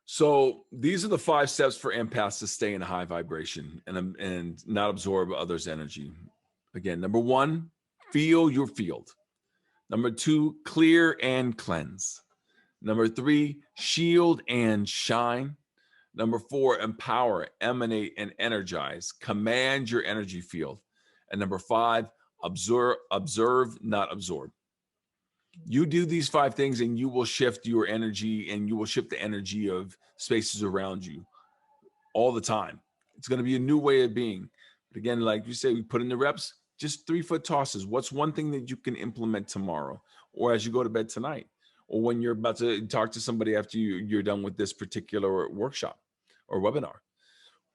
So these are the 5 steps for empaths to stay in a high vibration and not absorb others' energy. Again, number 1, feel your field. Number 2, clear and cleanse. Number 3, shield and shine. Number 4, empower, emanate, and energize. Command your energy field. And number 5, observe, not absorb. You do these 5 things and you will shift your energy and you will shift the energy of spaces around you all the time. It's going to be a new way of being. But again, like you say, we put in the reps, just 3-foot tosses. What's one thing that you can implement tomorrow or as you go to bed tonight or when you're about to talk to somebody after you're done with this particular workshop or webinar?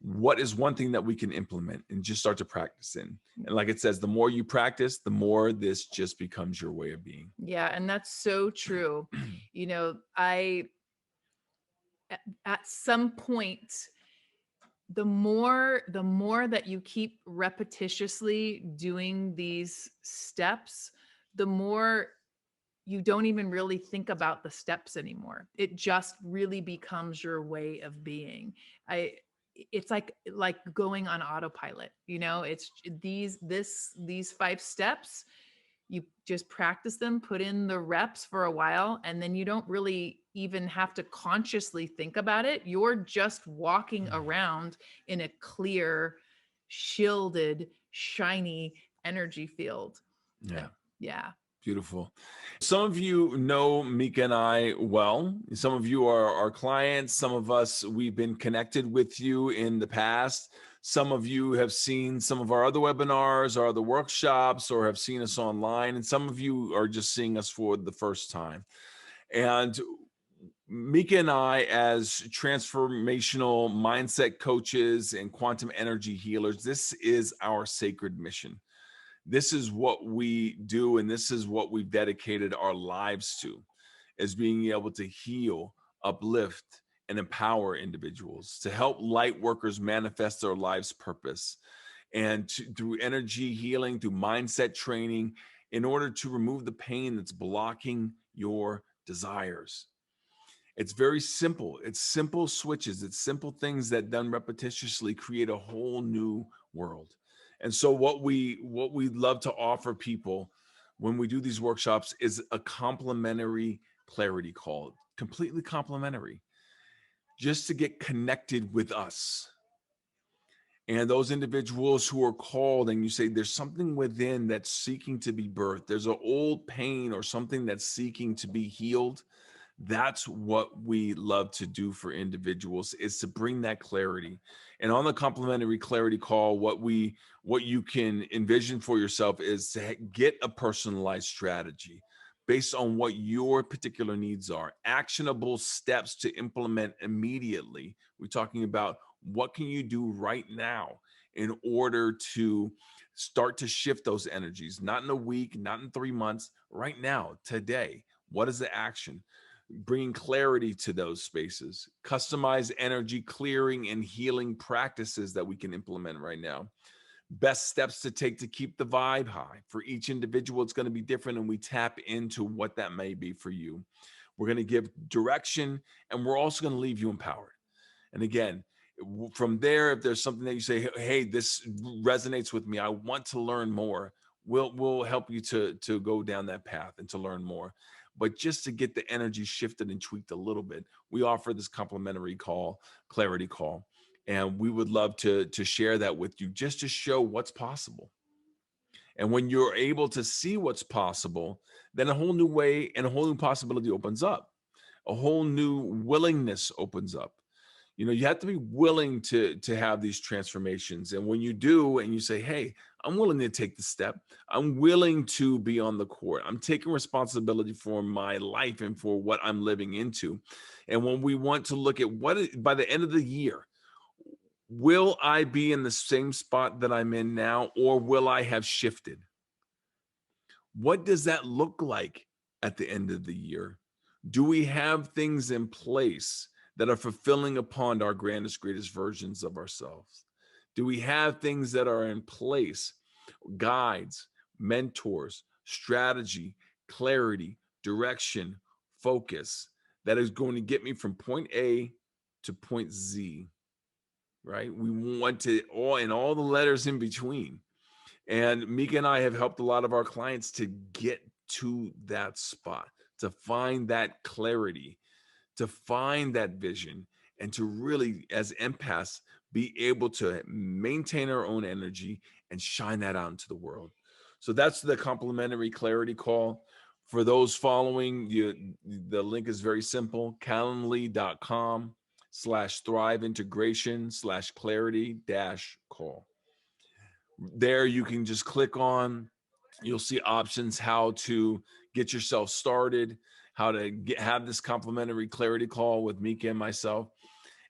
What is one thing that we can implement and just start to practice in? And like it says, the more you practice, the more this just becomes your way of being. Yeah, and that's so true. I at some point, the more that you keep repetitiously doing these steps, the more you don't even really think about the steps anymore. It just really becomes your way of being. It's like going on autopilot. It's these 5 steps. You just practice them, put in the reps for a while, and then you don't really even have to consciously think about it. You're just walking around in a clear, shielded, shiny energy field. Yeah. Yeah. Beautiful. Some of you know Mika and I well. Some of you are our clients. Some of us, we've been connected with you in the past. Some of you have seen some of our other webinars or other workshops or have seen us online. And some of you are just seeing us for the first time. And Mika and I, as transformational mindset coaches and quantum energy healers, this is our sacred mission. This is what we do, and this is what we've dedicated our lives to, is being able to heal, uplift, and empower individuals to help light workers manifest their life's purpose. And through energy healing, through mindset training, in order to remove the pain that's blocking your desires. It's very simple. It's simple switches. It's simple things that done repetitiously create a whole new world. And so what we love to offer people when we do these workshops is a complimentary clarity call, completely complimentary, just to get connected with us. And those individuals who are called and you say there's something within that's seeking to be birthed, there's an old pain or something that's seeking to be healed. That's what we love to do for individuals, is to bring that clarity. And on the complimentary clarity call, what you can envision for yourself is to get a personalized strategy based on what your particular needs are, actionable steps to implement immediately. We're talking about What can you do right now in order to start to shift those energies? Not in a week, not in 3 months, right now, today. What is the action? Bringing clarity to those spaces, customize energy clearing and healing practices that we can implement right now. Best steps to take to keep the vibe high. For each individual, it's going to be different, and we tap into what that may be for you. We're going to give direction, and we're also going to leave you empowered. And again, from there, if there's something that you say, hey, this resonates with me, I want to learn more, we'll help you to go down that path and to learn more. But just to get the energy shifted and tweaked a little bit, we offer this complimentary call, clarity call. And we would love to share that with you just to show what's possible. And when you're able to see what's possible, then a whole new way and a whole new possibility opens up. A whole new willingness opens up. You have to be willing to have these transformations. And when you do, and you say, hey, I'm willing to take the step, I'm willing to be on the court, I'm taking responsibility for my life and for what I'm living into. And when we want to look at by the end of the year, will I be in the same spot that I'm in now, or will I have shifted? What does that look like at the end of the year? Do we have things in place that are fulfilling upon our grandest, greatest versions of ourselves? Do we have things that are in place, guides, mentors, strategy, clarity, direction, focus, that is going to get me from point A to point Z, right? We want to all the letters in between. And Mika and I have helped a lot of our clients to get to that spot, to find that clarity, to find that vision, and to really, as empaths, be able to maintain our own energy and shine that out into the world. So that's the complimentary clarity call. For those following, the link is very simple, calendly.com/thrive integration/clarity dash call. There you can just click on, you'll see options how to get yourself started, how to have this complimentary clarity call with Mika and myself.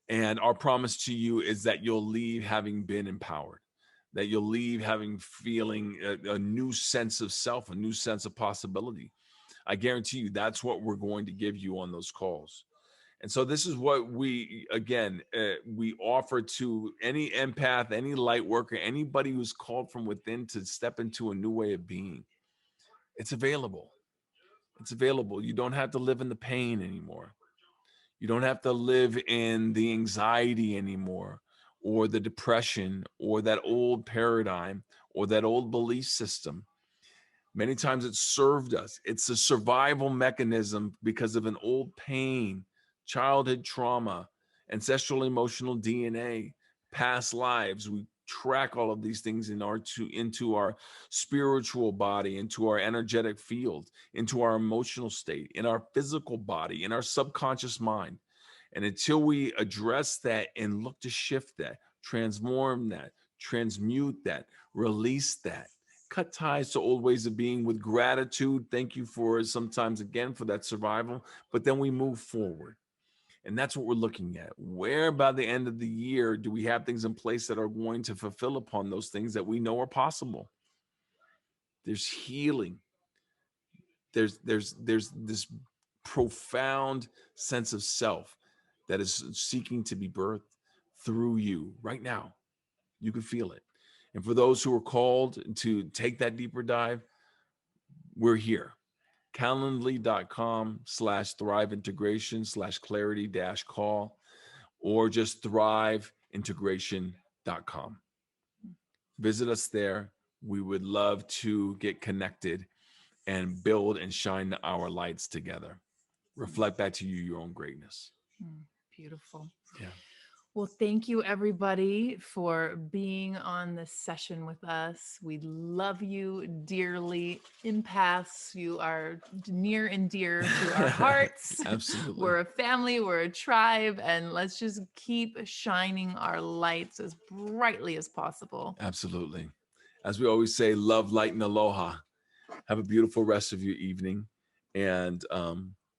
And our promise to you is that you'll leave having been empowered, that you'll leave having feeling a new sense of self, a new sense of possibility. I guarantee you that's what we're going to give you on those calls. And so this is what we offer to any empath, any light worker, anybody who's called from within to step into a new way of being. It's available. It's available. You don't have to live in the pain anymore. You don't have to live in the anxiety anymore, or the depression, or that old paradigm, or that old belief system. Many times it's served us. It's a survival mechanism because of an old pain, childhood trauma, ancestral emotional DNA, past lives. We track all of these things into our spiritual body, into our energetic field, into our emotional state, in our physical body, in our subconscious mind. And until we address that and look to shift that, transform that, transmute that, release that, cut ties to old ways of being with gratitude. Thank you for sometimes again for that survival, but then we move forward. And that's what we're looking at. Where by the end of the year do we have things in place that are going to fulfill upon those things that we know are possible? There's healing. There's this profound sense of self that is seeking to be birthed through you right now. You can feel it. And for those who are called to take that deeper dive, we're here. Calendly.com/thrive integration/clarity dash call, or just thriveintegration.com. Visit us there. We would love to get connected and build and shine our lights together. Reflect back to you your own greatness. Beautiful. Yeah. Well, thank you everybody for being on this session with us. We love you dearly. Empaths, you are near and dear to our hearts. Absolutely. We're a family, we're a tribe, and let's just keep shining our lights as brightly as possible. Absolutely. As we always say, love, light, and aloha. Have a beautiful rest of your evening. And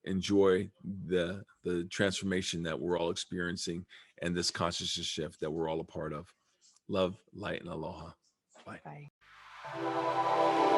enjoy the transformation that we're all experiencing and this consciousness shift that we're all a part of. Love, light, and aloha. Bye. Bye.